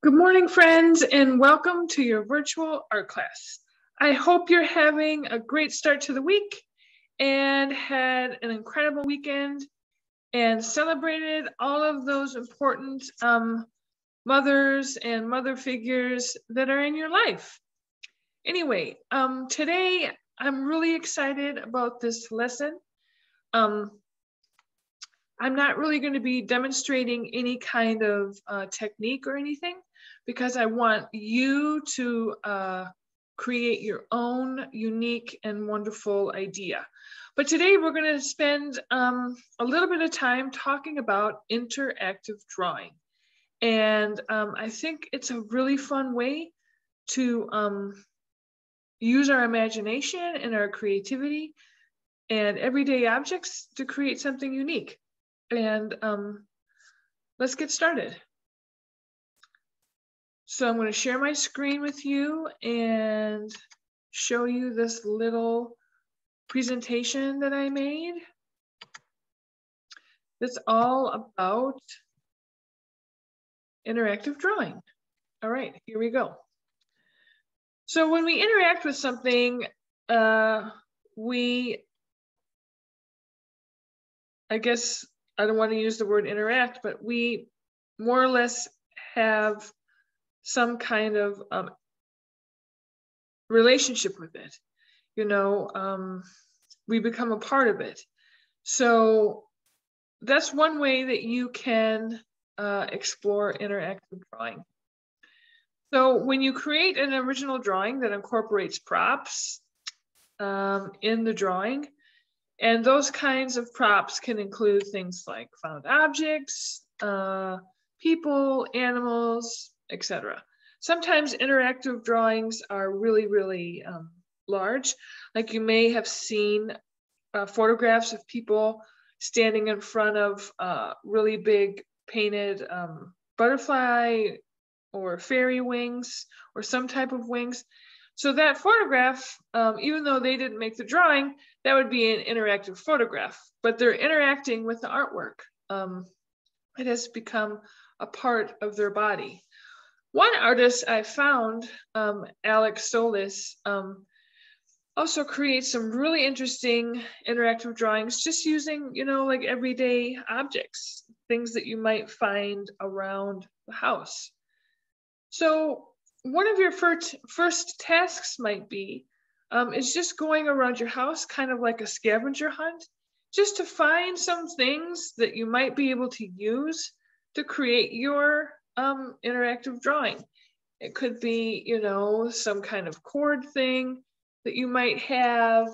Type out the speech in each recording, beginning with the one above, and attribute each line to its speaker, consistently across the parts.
Speaker 1: Good morning, friends, and welcome to your virtual art class. I hope you're having a great start to the week and had an incredible weekend and celebrated all of those important mothers and mother figures that are in your life. Anyway, today I'm really excited about this lesson. I'm not really going to be demonstrating any kind of technique or anything because I want you to create your own unique and wonderful idea. But today we're going to spend a little bit of time talking about interactive drawing. And I think it's a really fun way to use our imagination and our creativity and everyday objects to create something unique. And let's get started. So I'm going to share my screen with you and show you this little presentation that I made. It's all about interactive drawing. All right, here we go. So when we interact with something, I guess I don't want to use the word interact, but we more or less have some kind of relationship with it. You know, we become a part of it. So that's one way that you can explore interactive drawing. So when you create an original drawing that incorporates props in the drawing, and those kinds of props can include things like found objects, people, animals, etc. Sometimes interactive drawings are really, really large. Like you may have seen photographs of people standing in front of really big painted butterfly or fairy wings or some type of wings. So that photograph, even though they didn't make the drawing, that would be an interactive photograph, but they're interacting with the artwork. It has become a part of their body. One artist I found, Alex Solis, also creates some really interesting interactive drawings just using, you know, like everyday objects, things that you might find around the house. So one of your first tasks might be is just going around your house, kind of like a scavenger hunt, just to find some things that you might be able to use to create your interactive drawing. It could be, you know, some kind of cord thing that you might have.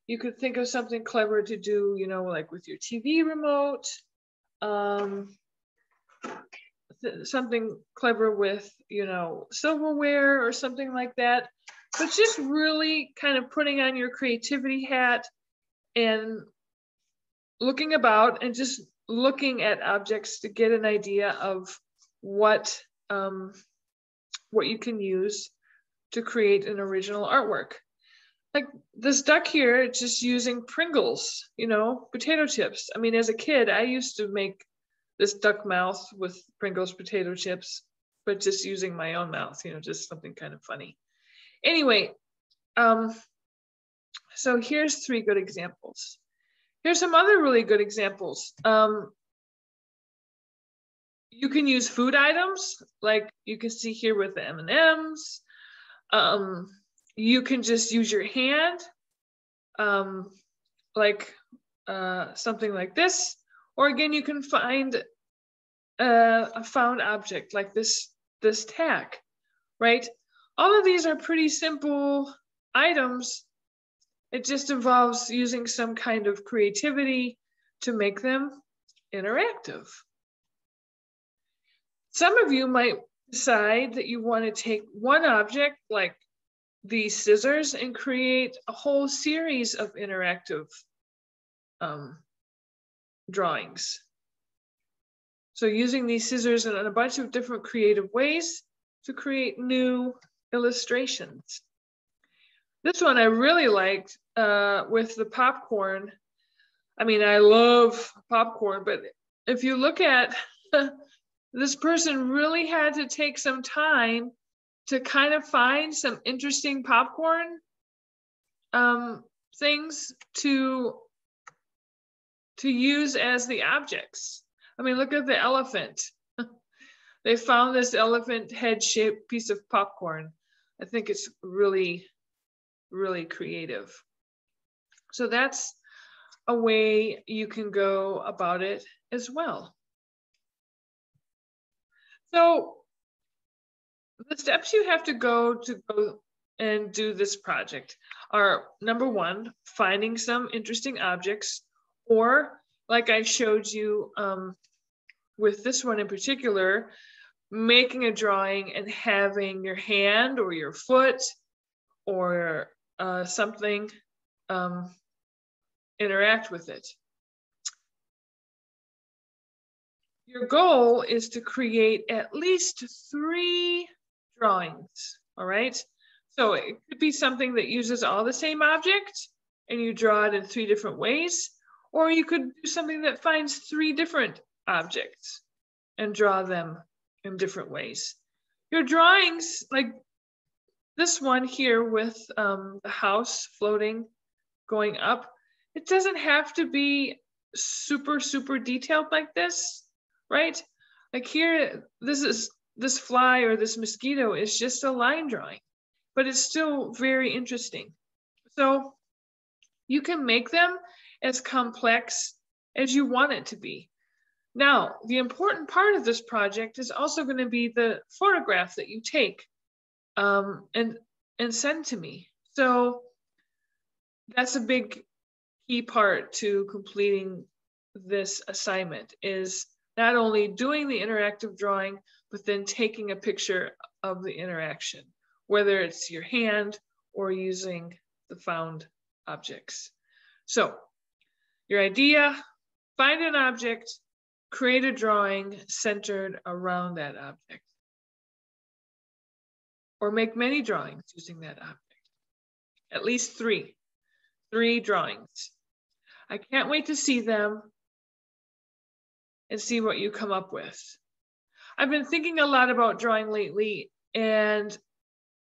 Speaker 1: You could think of something clever to do, you know, like with your TV remote. Something clever with, you know, silverware or something like that. But just really kind of putting on your creativity hat and looking about and just looking at objects to get an idea of what you can use to create an original artwork. Like this duck here, it's just using Pringles, you know, potato chips. I mean, as a kid, I used to make this duck mouth with Pringles potato chips, but just using my own mouth, you know, just something kind of funny. Anyway, so here's 3 good examples. Here's some other really good examples. You can use food items, like you can see here with the M&Ms. You can just use your hand, like something like this. Or again, you can find a found object like this tack, right? All of these are pretty simple items. It just involves using some kind of creativity to make them interactive. Some of you might decide that you want to take one object like these scissors and create a whole series of interactive drawings. So using these scissors in a bunch of different creative ways to create new illustrations. This one I really liked with the popcorn. I mean, I love popcorn, but if you look at this person really had to take some time to kind of find some interesting popcorn things to use as the objects. I mean, look at the elephant. They found this elephant head-shaped piece of popcorn. I think it's really, really creative. So that's a way you can go about it as well. So the steps you have to go and do this project are, number one, finding some interesting objects, or like I showed you with this one in particular, making a drawing and having your hand or your foot or something interact with it. Your goal is to create at least 3 drawings, all right? So it could be something that uses all the same object and you draw it in 3 different ways, or you could do something that finds 3 different objects and draw them in different ways. Your drawings, like this one here with the house floating, going up, it doesn't have to be super, super detailed like this, right? Like here, this fly or this mosquito is just a line drawing, but it's still very interesting. So you can make them as complex as you want it to be. Now, the important part of this project is also going to be the photograph that you take and send to me. So that's a big key part to completing this assignment, is not only doing the interactive drawing, but then taking a picture of the interaction, whether it's your hand or using the found objects. So your idea, find an object, create a drawing centered around that object. Or make many drawings using that object. At least 3 drawings. I can't wait to see them and see what you come up with. I've been thinking a lot about drawing lately, and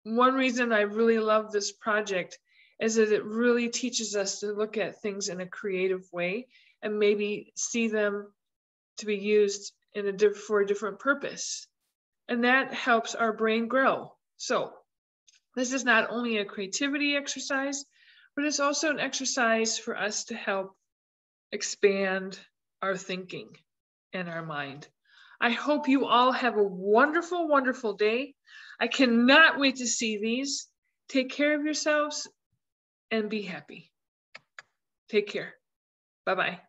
Speaker 1: one reason I really love this project is that it really teaches us to look at things in a creative way and maybe see them to be used in for a different purpose. And that helps our brain grow. So this is not only a creativity exercise, but it's also an exercise for us to help expand our thinking and our mind. I hope you all have a wonderful, wonderful day. I cannot wait to see these. Take care of yourselves and be happy. Take care. Bye-bye.